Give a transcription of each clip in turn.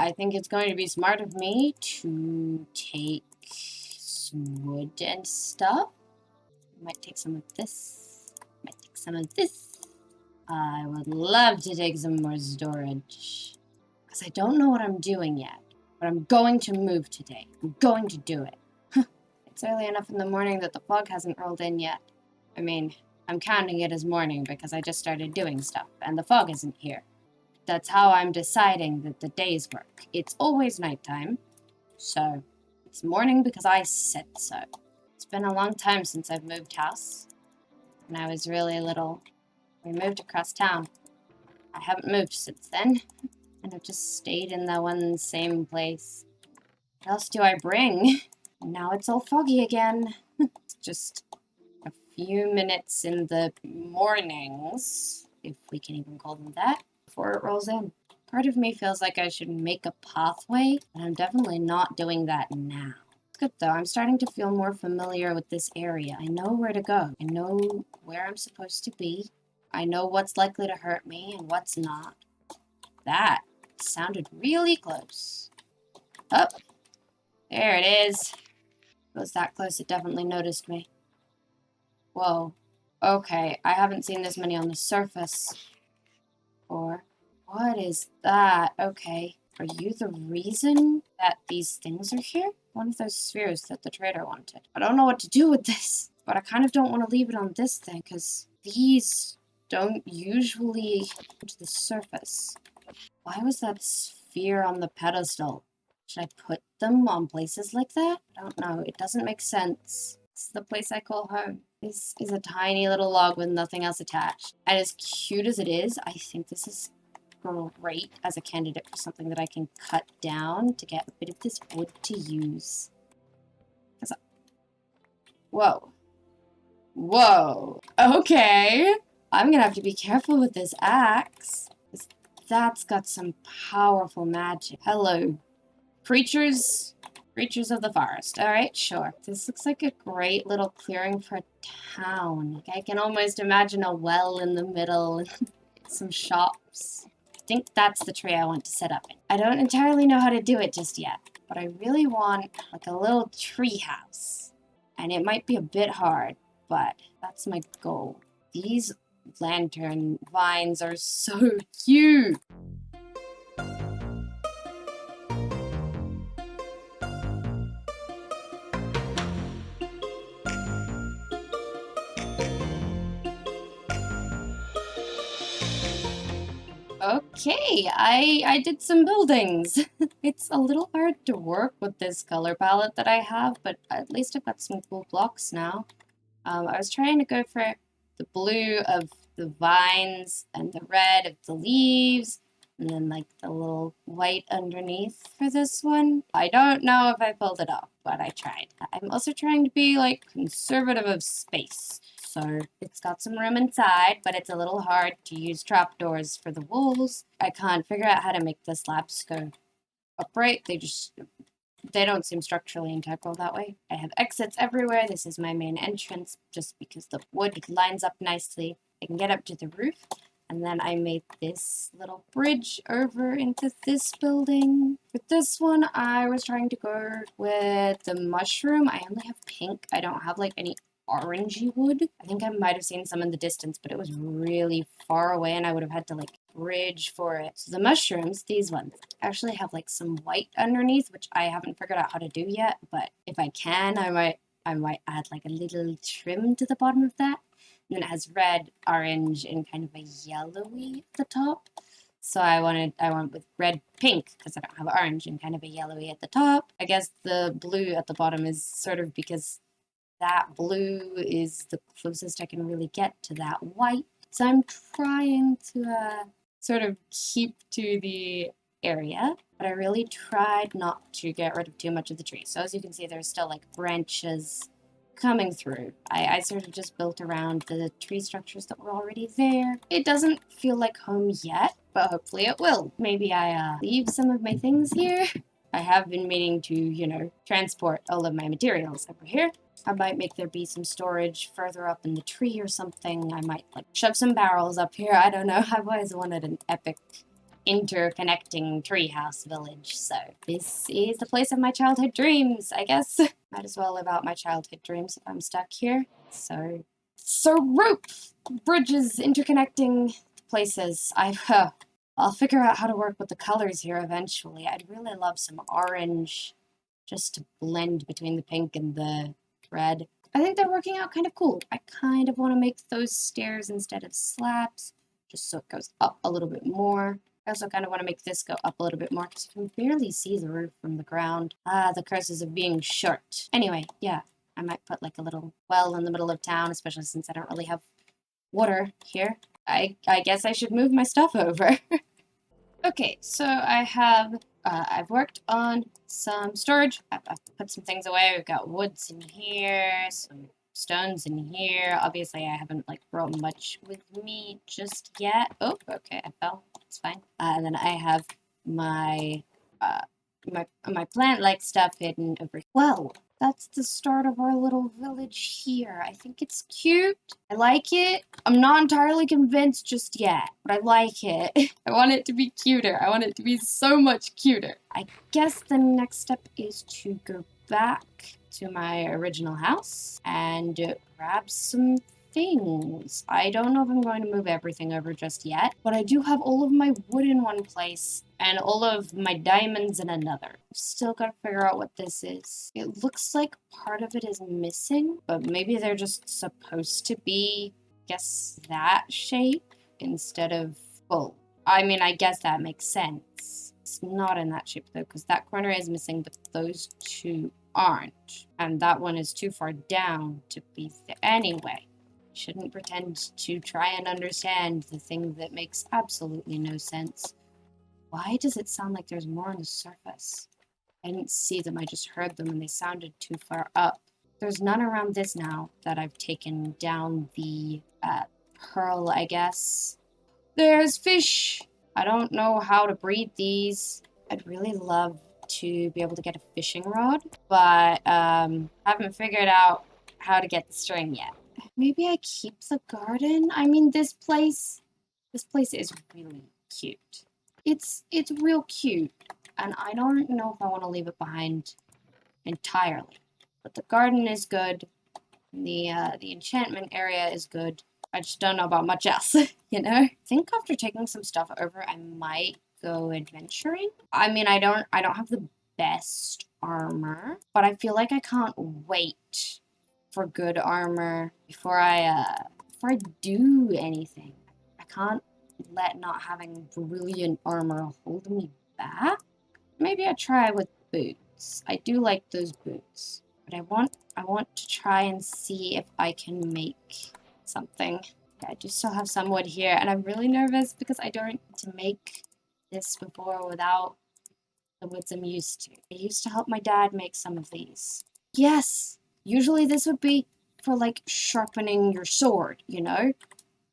I think it's going to be smart of me to take some wood and stuff. Might take some of this. Might take some of this. I would love to take some more storage. Because I don't know what I'm doing yet. But I'm going to move today. I'm going to do it. It's early enough in the morning that the fog hasn't rolled in yet. I mean, I'm counting it as morning because I just started doing stuff, and the fog isn't here. That's how I'm deciding that the days work. It's always nighttime, so it's morning because I said so. It's been a long time since I've moved house. When I was really little, we moved across town. I haven't moved since then, and I've just stayed in that one same place. What else do I bring? Now it's all foggy again. It's just a few minutes in the mornings, if we can even call them that, before it rolls in. Part of me feels like I should make a pathway, and I'm definitely not doing that now. It's good though, I'm starting to feel more familiar with this area. I know where to go. I know where I'm supposed to be. I know what's likely to hurt me and what's not. That sounded really close. Oh, there it is. If it was that close, it definitely noticed me. Whoa. Okay, I haven't seen this many on the surface. Or, what is that? Okay, are you the reason that these things are here? One of those spheres that the trader wanted. I don't know what to do with this, but I kind of don't want to leave it on this thing, because these don't usually come to the surface. Why was that sphere on the pedestal? Should I put them on places like that? I don't know. It doesn't make sense. This is the place I call home. This is a tiny little log with nothing else attached. And as cute as it is, I think this is great as a candidate for something that I can cut down to get a bit of this wood to use. Whoa. Whoa. Okay. I'm gonna have to be careful with this axe. That's got some powerful magic. Hello, creatures of the forest. Alright, sure. This looks like a great little clearing for a town. I can almost imagine a well in the middle and some shops. I think that's the tree I want to set up in. I don't entirely know how to do it just yet, but I really want like a little tree house. And it might be a bit hard, but that's my goal. These lantern vines are so cute. Okay, I did some buildings. It's a little hard to work with this color palette that I have, but at least I've got some cool blocks now. I was trying to go for the blue of the vines and the red of the leaves, and then like the little white underneath for this one. I don't know if I pulled it off, but I tried. I'm also trying to be like conservative of space. So it's got some room inside, but it's a little hard to use trapdoors for the walls. I can't figure out how to make the slabs go upright. They don't seem structurally integral that way. I have exits everywhere. This is my main entrance just because the wood lines up nicely. I can get up to the roof. And then I made this little bridge over into this building. With this one, I was trying to go with the mushroom. I only have pink. I don't have like any orangey wood. I think I might have seen some in the distance, but it was really far away and I would have had to like bridge for it. So the mushrooms, these ones, actually have like some white underneath, which I haven't figured out how to do yet, but if I can, I might add like a little trim to the bottom of that. And then it has red, orange, and kind of a yellowy at the top. So I went with red, pink, because I don't have orange, and kind of a yellowy at the top. I guess the blue at the bottom is sort of because that blue is the closest I can really get to that white. So I'm trying to sort of keep to the area, but I really tried not to get rid of too much of the tree. So as you can see, there's still like branches coming through. I sort of just built around the tree structures that were already there. It doesn't feel like home yet, but hopefully it will. Maybe I leave some of my things here. I have been meaning to, transport all of my materials over here. I might make there be some storage further up in the tree or something. I might like shove some barrels up here. I don't know. I've always wanted an epic interconnecting treehouse village. So this is the place of my childhood dreams, I guess. Might as well live out my childhood dreams if I'm stuck here. So rope bridges interconnecting places. I'll figure out how to work with the colors here eventually. I'd really love some orange just to blend between the pink and the red. I think they're working out kind of cool. I kind of want to make those stairs instead of slabs, just so it goes up a little bit more. I also kind of want to make this go up a little bit more because you can barely see the roof from the ground. Ah, the curses of being short. Anyway, yeah, I might put like a little well in the middle of town, especially since I don't really have water here. I guess I should move my stuff over. Okay, so I've worked on some storage. I've put some things away. We've got woods in here, some stones in here. Obviously, I haven't like brought much with me just yet. Oh, okay, I fell. It's fine. And then I have my my plant-like stuff hidden over here. Well, that's the start of our little village here. I think it's cute. I like it. I'm not entirely convinced just yet, but I like it. I want it to be cuter. I want it to be so much cuter. I guess the next step is to go back to my original house and grab some things. I don't know if I'm going to move everything over just yet, but I do have all of my wood in one place and all of my diamonds in another. I've still got to figure out what this is. It looks like part of it is missing, but maybe they're just supposed to be, I guess, that shape instead of full. I mean, I guess that makes sense. It's not in that shape though, because that corner is missing, but those two aren't. And that one is too far down to be there. Anyway, shouldn't pretend to try and understand the thing that makes absolutely no sense. Why does it sound like there's more on the surface? I didn't see them, I just heard them and they sounded too far up. There's none around this now that I've taken down the pearl, I guess. There's fish! I don't know how to breed these. I'd really love to be able to get a fishing rod, but haven't figured out how to get the string yet. Maybe I keep the garden? I mean, this place is really cute. It's real cute, and I don't know if I want to leave it behind entirely. But the garden is good, and the enchantment area is good. I just don't know about much else, you know? I think after taking some stuff over, I might go adventuring. I mean, I don't have the best armor, but I feel like I can't wait for good armor before I do anything. I can't let not having brilliant armor hold me back. Maybe I try with boots. I do like those boots, but I want to try and see if I can make something. Yeah, I do still have some wood here, and I'm really nervous because I don't get to make this before without the woods I'm used to. I used to help my dad make some of these. Yes, usually this would be for like sharpening your sword, you know?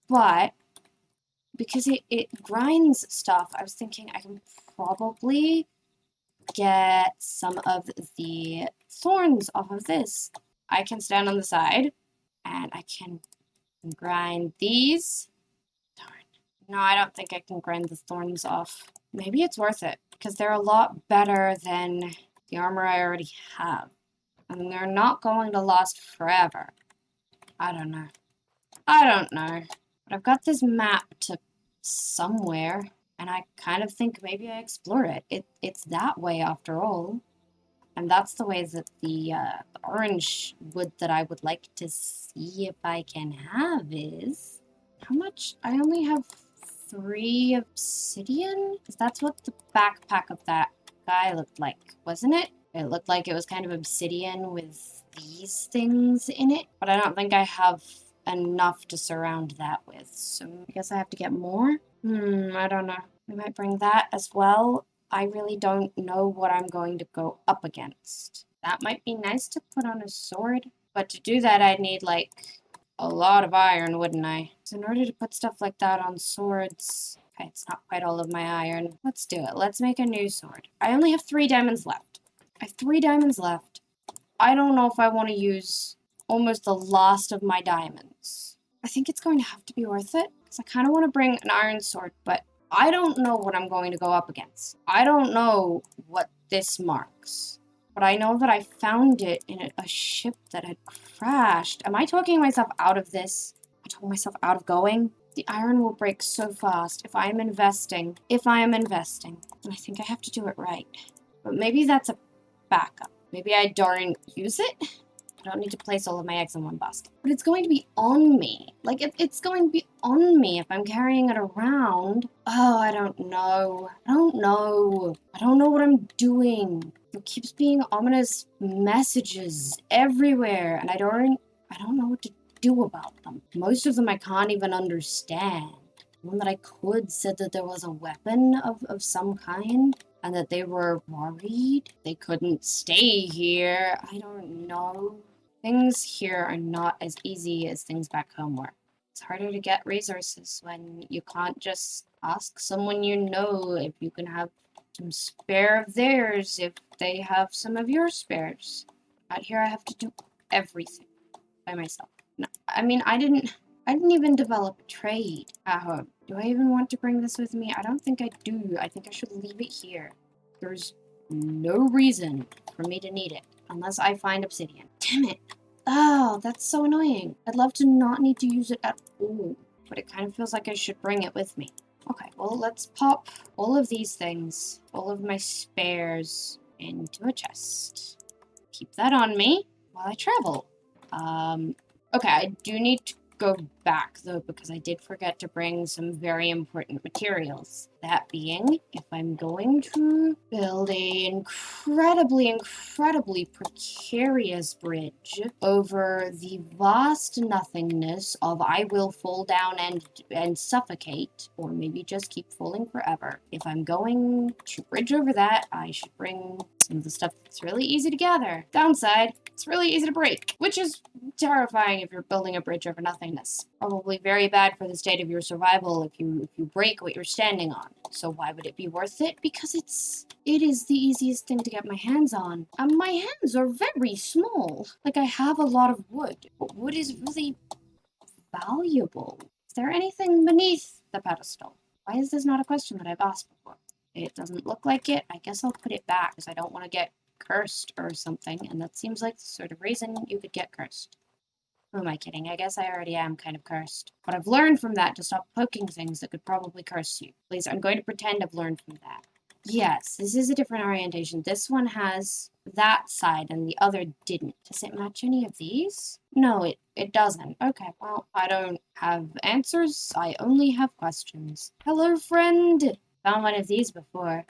But because it grinds stuff, I was thinking I can probably get some of the thorns off of this. I can stand on the side and I can grind these. Darn. No, I don't think I can grind the thorns off. Maybe it's worth it because they're a lot better than the armor I already have. And they're not going to last forever. I don't know. But I've got this map to somewhere, and I kind of think maybe I explore it. It's that way after all. And that's the way that the orange wood that I would like to see if I can have is... How much? I only have 3 obsidian? Because that's what the backpack of that guy looked like, wasn't it? It looked like it was kind of obsidian with these things in it. But I don't think I have enough to surround that with. So I guess I have to get more? I don't know. I might bring that as well. I really don't know what I'm going to go up against. That might be nice to put on a sword. But to do that, I'd need, like, a lot of iron, wouldn't I? So in order to put stuff like that on swords... Okay, it's not quite all of my iron. Let's do it. Let's make a new sword. I only have 3 diamonds left. I have 3 diamonds left. I don't know if I want to use almost the last of my diamonds. I think it's going to have to be worth it. Because I kind of want to bring an iron sword, but I don't know what I'm going to go up against. I don't know what this marks. But I know that I found it in a ship that had crashed. Am I talking myself out of this? I told myself out of going? The iron will break so fast if I am investing. If I am investing. And I think I have to do it right. But maybe that's a backup. Maybe I don't use it? I don't need to place all of my eggs in one basket. But it's going to be on me. Like, it's going to be on me if I'm carrying it around. Oh, I don't know. I don't know. I don't know what I'm doing. There keeps being ominous messages everywhere, and I don't know what to do about them. Most of them I can't even understand. The one that I could said that there was a weapon of some kind, and that they were worried they couldn't stay here. I don't know. Things here are not as easy as things back home were. It's harder to get resources when you can't just ask someone you know if you can have some spare of theirs if they have some of your spares. Out here I have to do everything by myself. No, I mean, I didn't even develop a trade at home. Do I even want to bring this with me? I don't think I do. I think I should leave it here. There's no reason for me to need it unless I find obsidian. Damn it. Oh, that's so annoying. I'd love to not need to use it at all, but it kind of feels like I should bring it with me. Okay, well, let's pop all of these things, all of my spares, into a chest. Keep that on me while I travel. Okay, I do need to go back, though, because I did forget to bring some very important materials. That being, if I'm going to build a incredibly precarious bridge over the vast nothingness of I will fall down and suffocate, or maybe just keep falling forever. If I'm going to bridge over that, I should bring some of the stuff that's really easy to gather. Downside, it's really easy to break, which is terrifying if you're building a bridge over nothingness. Probably very bad for the state of your survival if you break what you're standing on. So why would it be worth it? Because it is the easiest thing to get my hands on. And my hands are very small. Like, I have a lot of wood, but wood is really valuable. Is there anything beneath the pedestal? Why is this not a question that I've asked before? It doesn't look like it. I guess I'll put it back because I don't want to get cursed or something, and that seems like the sort of reason you could get cursed. Who am I kidding? I guess I already am kind of cursed. But I've learned from that to stop poking things that could probably curse you. Please, I'm going to pretend I've learned from that. Yes, this is a different orientation. This one has that side and the other didn't. Does it match any of these? No, it doesn't. Okay, well, I don't have answers. I only have questions. Hello, friend! Found one of these before.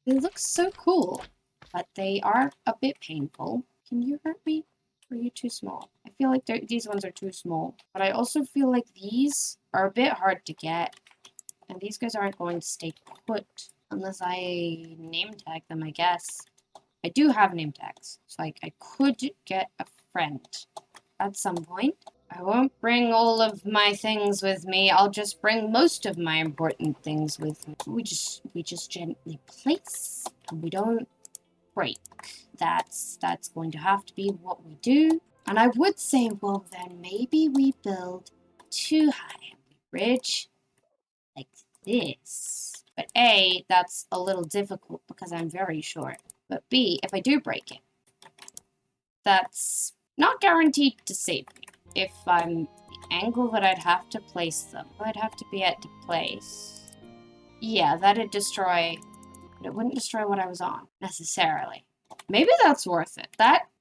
They look so cool, but they are a bit painful. Can you hurt me? Or are you too small? I feel like these ones are too small. But I also feel like these are a bit hard to get. And these guys aren't going to stay put unless I name tag them, I guess. I do have name tags, so I could get a friend at some point. I won't bring all of my things with me. I'll just bring most of my important things with me. We just gently place, and we don't break. That's going to have to be what we do. And I would say, well, then maybe we build too high a bridge like this. But A, that's a little difficult because I'm very short. But B, if I do break it, that's not guaranteed to save me. If I'm the angle that I'd have to place them, I'd have to be at to place. Yeah, that'd destroy, but it wouldn't destroy what I was on, necessarily. Maybe that's worth it.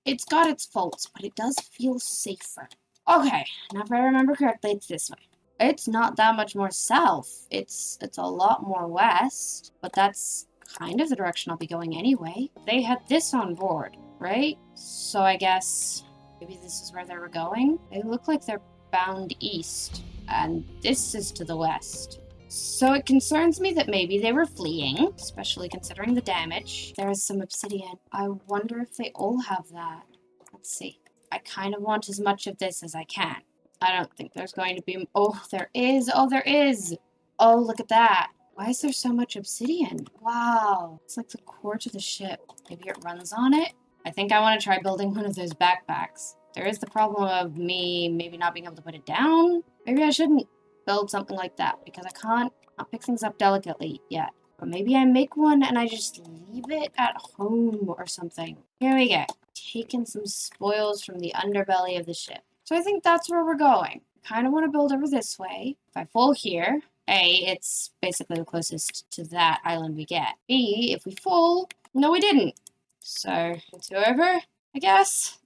It's got its faults, but it does feel safer. Okay, now if I remember correctly, it's this way. It's not that much more south. It's a lot more west, but that's kind of the direction I'll be going anyway. They had this on board, right? So I guess maybe this is where they were going. They look like they're bound east, and this is to the west. So it concerns me that maybe they were fleeing, especially considering the damage. There is some obsidian. I wonder if they all have that. Let's see. I kind of want as much of this as I can. I don't think there's going to be... Oh, there is! Oh, there is! Oh, look at that! Why is there so much obsidian? Wow. It's like the core to the ship. Maybe it runs on it? I think I want to try building one of those backpacks. There is the problem of me maybe not being able to put it down. Maybe I shouldn't build something like that because I can't Not pick things up delicately yet. But maybe I make one and I just leave it at home or something. Here we go. Taking some spoils from the underbelly of the ship. So I think that's where we're going. Kind of want to build over this way. If I fall here, A, it's basically the closest to that island we get. B, if we fall, no we didn't. So, two over, I guess.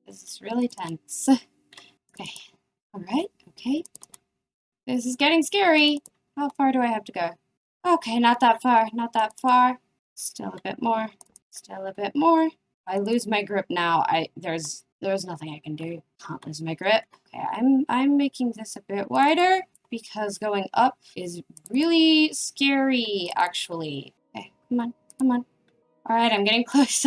This is really tense. Okay. Alright, okay. This is getting scary. How far do I have to go? Okay, not that far, not that far. Still a bit more. Still a bit more. If I lose my grip now, there's nothing I can do. Can't lose my grip. Okay, I'm making this a bit wider because going up is really scary, actually. Okay, come on, come on. Alright, I'm getting close.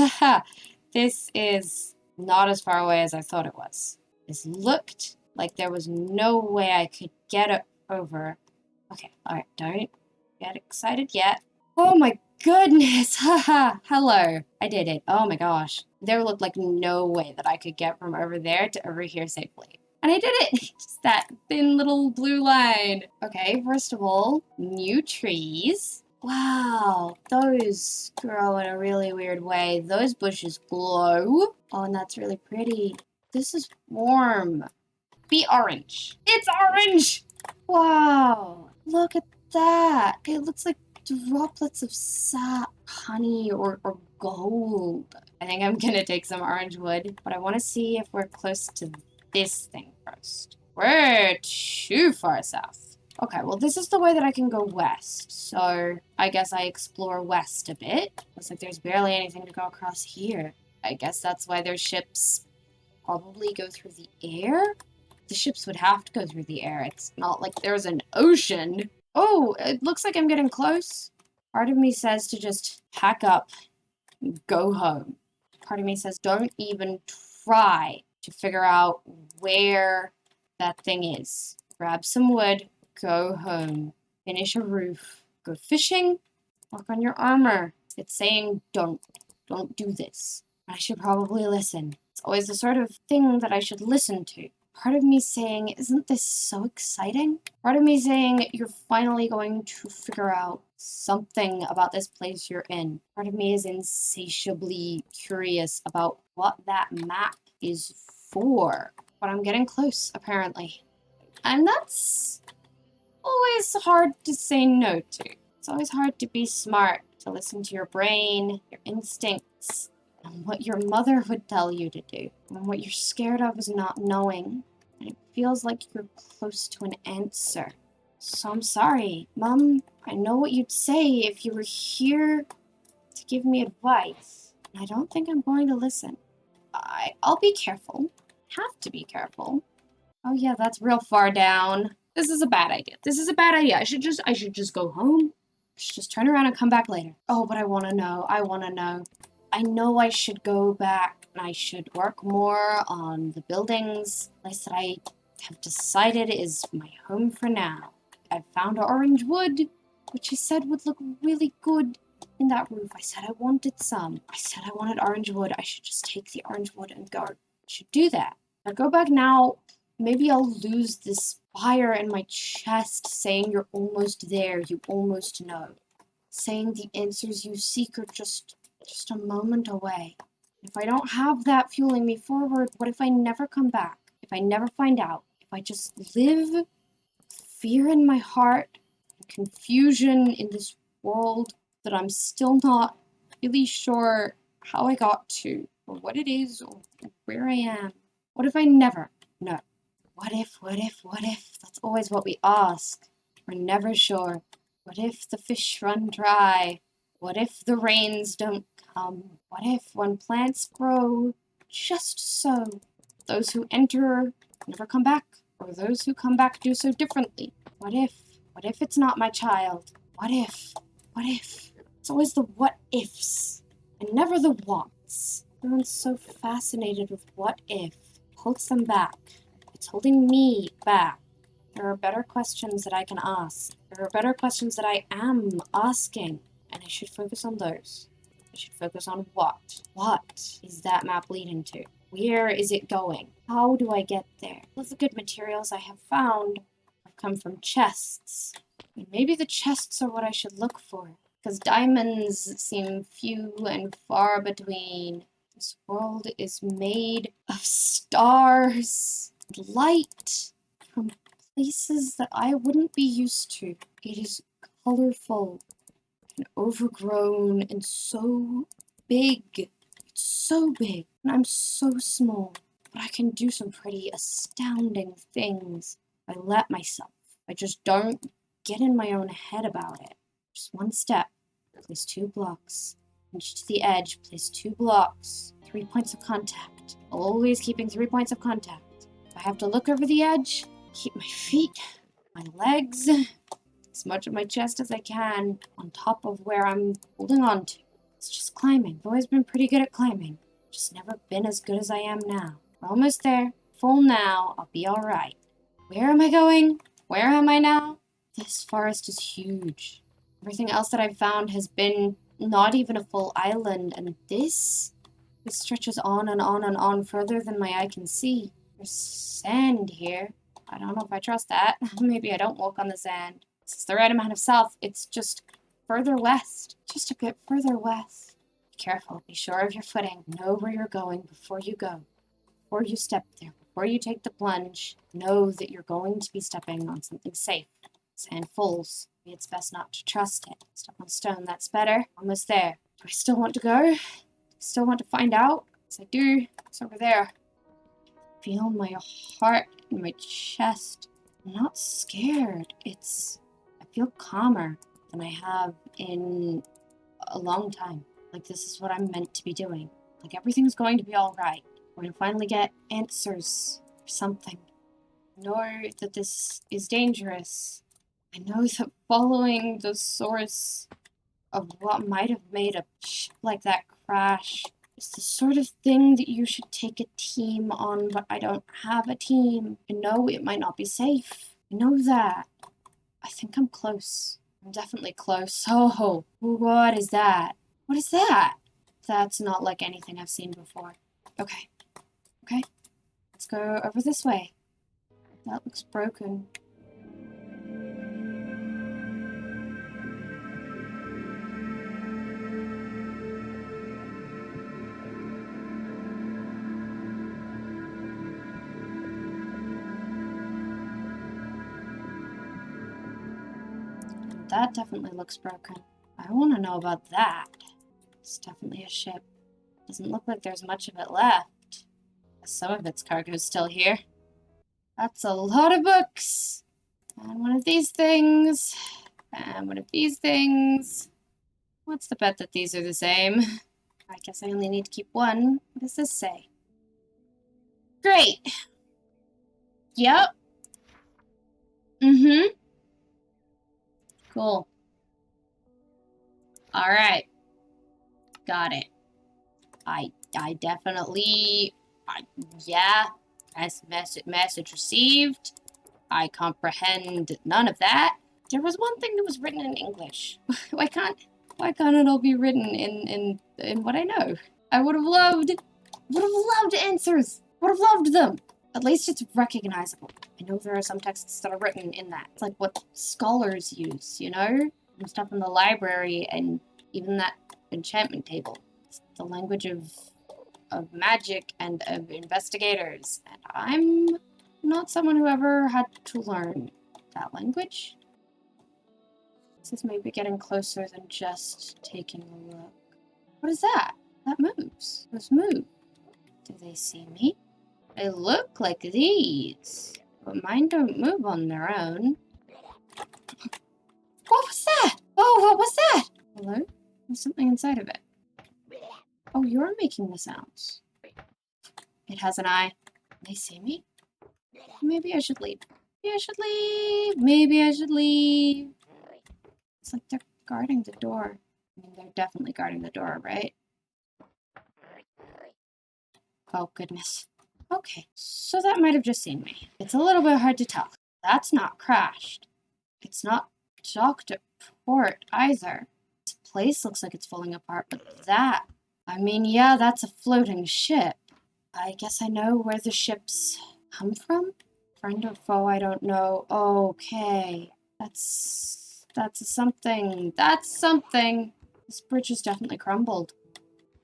This is not as far away as I thought it was. This looked like there was no way I could get it over. Okay, alright, don't get excited yet. Oh my goodness! Haha! Hello! I did it. Oh my gosh. There looked like no way that I could get from over there to over here safely. And I did it! Just that thin little blue line. Okay, first of all, new trees. Wow, those grow in a really weird way. Those bushes glow. Oh, and that's really pretty. This is warm. Be orange. It's orange! Wow, look at that. It looks like droplets of sap, honey, or gold. I think I'm gonna take some orange wood, but I want to see if we're close to this thing first. We're too far south. Okay, well, this is the way that I can go west, so I guess I explore west a bit. Looks like there's barely anything to go across here. I guess that's why their ships probably go through the air? The ships would have to go through the air. It's not like there's an ocean. Oh, it looks like I'm getting close. Part of me says to just pack up and go home. Part of me says don't even try to figure out where that thing is. Grab some wood, go home, finish a roof, go fishing, work on your armor. It's saying don't do this. I should probably listen. It's always the sort of thing that I should listen to. Part of me saying, isn't this so exciting? Part of me saying, you're finally going to figure out something about this place you're in. Part of me is insatiably curious about what that map is for. But I'm getting close, apparently. And that's always hard to say no to. It's always hard to be smart, to listen to your brain, your instincts, and what your mother would tell you to do. And what you're scared of is not knowing. And it feels like you're close to an answer. So I'm sorry, Mom. I know what you'd say if you were here to give me advice. And I don't think I'm going to listen. I'll be careful. Have to be careful. Oh yeah, that's real far down. This is a bad idea. This is a bad idea. I should just go home. I should just turn around and come back later. Oh, but I want to know. I want to know. I know I should go back and I should work more on the buildings. The place that I have decided is my home for now. I found orange wood, which I said would look really good in that roof. I said I wanted some. I said I wanted orange wood. I should just take the orange wood and go. I should do that. If I go back now, maybe I'll lose this fire in my chest saying you're almost there, you almost know. Saying the answers you seek are just a moment away. If I don't have that fueling me forward, what if I never come back? If I never find out? If I just live fear in my heart, confusion in this world that I'm still not really sure how I got to, or what it is, or where I am? What if I never know? What if? That's always what we ask. We're never sure. What if the fish run dry? What if the rains don't come? What if when plants grow just so, those who enter never come back, or those who come back do so differently? What if it's not my child? What if? It's always the what ifs, and never the whats. Everyone's so fascinated with what if. Holds them back. It's holding me back. There are better questions that I can ask. There are better questions that I am asking. And I should focus on those. I should focus on what. What is that map leading to? Where is it going? How do I get there? All of the good materials I have found have come from chests. And maybe the chests are what I should look for, because diamonds seem few and far between. This world is made of stars and light from places that I wouldn't be used to. It is colorful and overgrown and so big. It's so big, and I'm so small. But I can do some pretty astounding things. I let myself. I just don't get in my own head about it. Just one step. Place 2 blocks. Inch to the edge. Place 2 blocks. 3 points of contact. Always keeping 3 points of contact. If I have to look over the edge, keep my feet, my legs, as much of my chest as I can on top of where I'm holding on to. It's just climbing. I've always been pretty good at climbing. Just never been as good as I am now. We're almost there. Full now. I'll be alright. Where am I going? Where am I now? This forest is huge. Everything else that I've found has been not even a full island, and this stretches on and on and on further than my eye can see. There's sand here. I don't know if I trust that. Maybe I don't walk on the sand. This is the right amount of south. It's just further west. Just a bit further west. Be careful. Be sure of your footing. Know where you're going before you go. Before you step there. Before you take the plunge. Know that you're going to be stepping on something safe. Sand falls. Maybe it's best not to trust it. Step on stone. That's better. Almost there. Do I still want to go? Still want to find out? Yes, I do. It's over there. Feel my heart in my chest. I'm not scared. I feel calmer than I have in a long time. Like this is what I'm meant to be doing. Like everything's going to be all right. We're going to finally get answers for something. I know that this is dangerous. I know that following the source of what might have made a ship like that crash is the sort of thing that you should take a team on, but I don't have a team. I know it might not be safe. I know that. I think I'm close. I'm definitely close. Oh, what is that? What is that? That's not like anything I've seen before. Okay. Let's go over this way. That looks broken. That definitely looks broken. I want to know about that. It's definitely a ship. Doesn't look like there's much of it left. Some of its cargo's still here. That's a lot of books. And one of these things. And one of these things. What's the bet that these are the same? I guess I only need to keep one. What does this say? Great. Yep. Cool. Alright. Got it. I definitely... yeah. Message received. I comprehend none of that. There was one thing that was written in English. Why can't it all be written in what I know? I would have loved answers. Would have loved them. At least it's recognizable. I know there are some texts that are written in that. It's like what scholars use, you know? And stuff in the library and even that enchantment table. It's the language of magic and of investigators. And I'm not someone who ever had to learn that language. This is maybe getting closer than just taking a look. What is that? That moves. Those move. Do they see me? They look like these, but mine don't move on their own. What was that? Oh, what was that? Hello? There's something inside of it. Oh, you're making the sounds. It has an eye. They see me? Maybe I should leave. Maybe I should leave. It's like they're guarding the door. I mean, they're definitely guarding the door, right? Oh, goodness. Okay, so that might have just seen me. It's a little bit hard to tell. That's not crashed. It's not docked at port either. This place looks like it's falling apart, but that... I mean, yeah, that's a floating ship. I guess I know where the ships come from? Friend or foe, I don't know. Okay. That's That's a something. That's something. This bridge has definitely crumbled.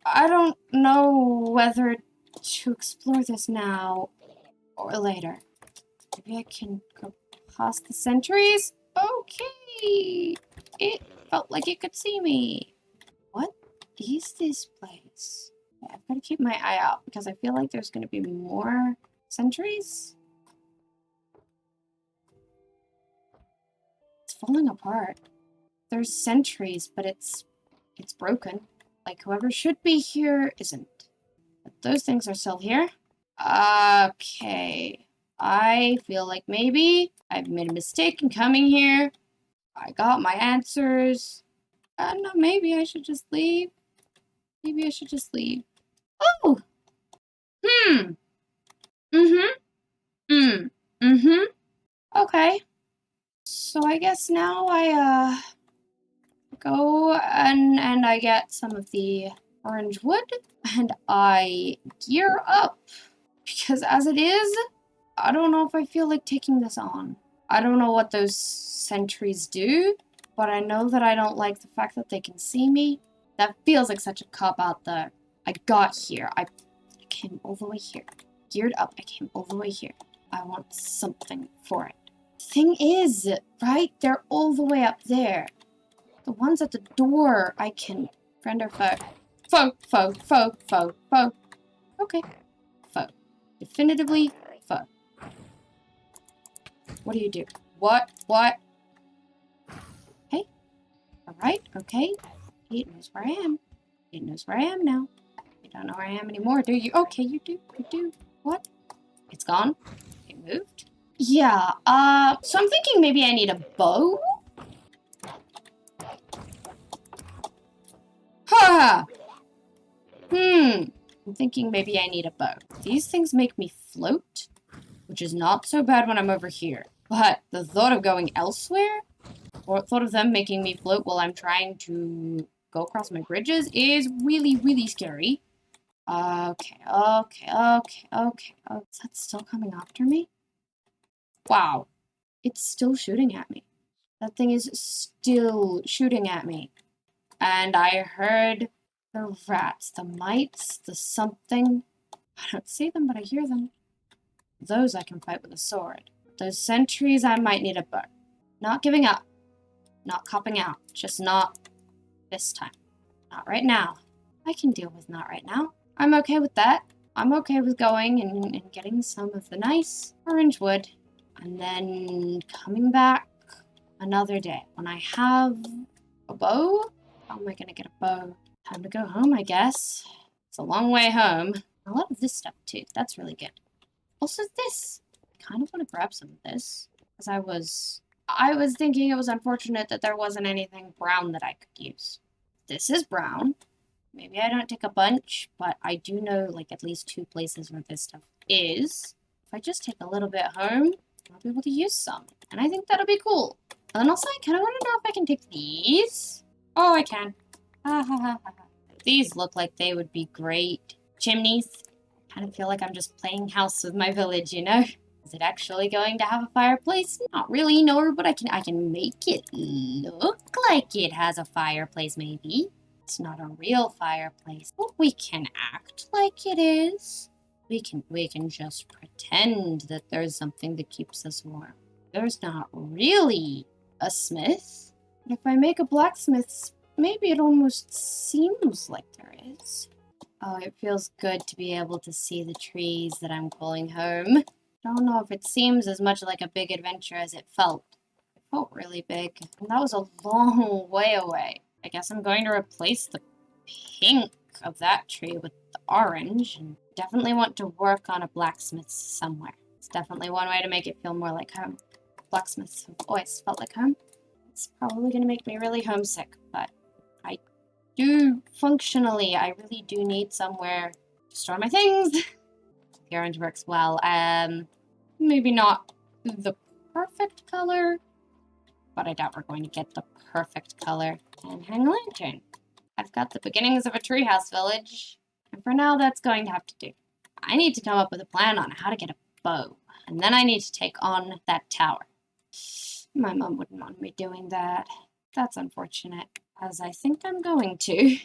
I don't know whether to explore this now or later. Maybe I can go past the sentries? Okay. It felt like it could see me. What is this place? Yeah, I've got to keep my eye out because I feel like there's going to be more sentries. It's falling apart. There's sentries, but it's broken. Like whoever should be here isn't. But those things are still here. Okay. I feel like maybe I've made a mistake in coming here. I got my answers. No, maybe I should just leave. Maybe I should just leave. Oh! Hmm. Mm-hmm. Mm. Mm-hmm. Okay. So I guess now I go and I get some of the orange wood and I gear up. Because as it is, I don't know if I feel like taking this on. I don't know what those sentries do, but I know that I don't like the fact that they can see me. That feels like such a cop-out though. I got here. I came all the way here. Geared up, I came all the way here. I want something for it. Thing is, right? They're all the way up there. The ones at the door, I can... Friend or foe? Foe, foe, foe, foe, foe. Okay. Foe. Definitively foe. What do you do? What? What? Hey. Alright, okay. It knows where I am. It knows where I am now. You don't know where I am anymore, do you? Okay, you do. You do. What? It's gone? It moved? Yeah, so I'm thinking maybe I need a bow? Ha! I'm thinking maybe I need a bow. These things make me float, which is not so bad when I'm over here. But the thought of going elsewhere, or thought of them making me float while I'm trying to go across my bridges is really, really scary. Okay. Is that still coming after me? Wow. It's still shooting at me. That thing is still shooting at me. And I heard the rats, the mites, the something. I don't see them, but I hear them. Those I can fight with a sword. Those sentries, I might need a bow. Not giving up. Not copping out. Just not this time. Not right now. I can deal with not right now. I'm okay with that. I'm okay with going and getting some of the nice orange wood. And then coming back another day. When I have a bow? How am I gonna get a bow? Time to go home, I guess. It's a long way home. A lot of this stuff, too. That's really good. Also, this. I kind of want to grab some of this. Because I was thinking it was unfortunate that there wasn't anything brown that I could use. This is brown. Maybe I don't take a bunch, but I do know, like, at least 2 places where this stuff is. If I just take a little bit home, I'll be able to use some. And I think that'll be cool. And also, I kind of want to know if I can take these. Oh, I can. Ha ha ha ha. These look like they would be great chimneys. I kind of feel like I'm just playing house with my village, you know? Is it actually going to have a fireplace? Not really, no, but I can make it look like it has a fireplace, maybe. It's not a real fireplace, but we can act like it is. We can just pretend that there's something that keeps us warm. There's not really a smith. But if I make a blacksmith, maybe it almost seems like there is. Oh, it feels good to be able to see the trees that I'm calling home. Don't know if it seems as much like a big adventure as it felt. It felt really big, and that was a long way away. I guess I'm going to replace the pink of that tree with the orange, and definitely want to work on a blacksmith somewhere. It's definitely one way to make it feel more like home. Blacksmiths have always felt like home. It's probably going to make me really homesick, but I do functionally, I really do need somewhere to store my things. The orange works well. Maybe not the perfect color, but I doubt we're going to get the perfect color. And hang a lantern. I've got the beginnings of a treehouse village, and for now that's going to have to do. I need to come up with a plan on how to get a bow, and then I need to take on that tower. My mom wouldn't want me doing that. That's unfortunate, as I think I'm going to.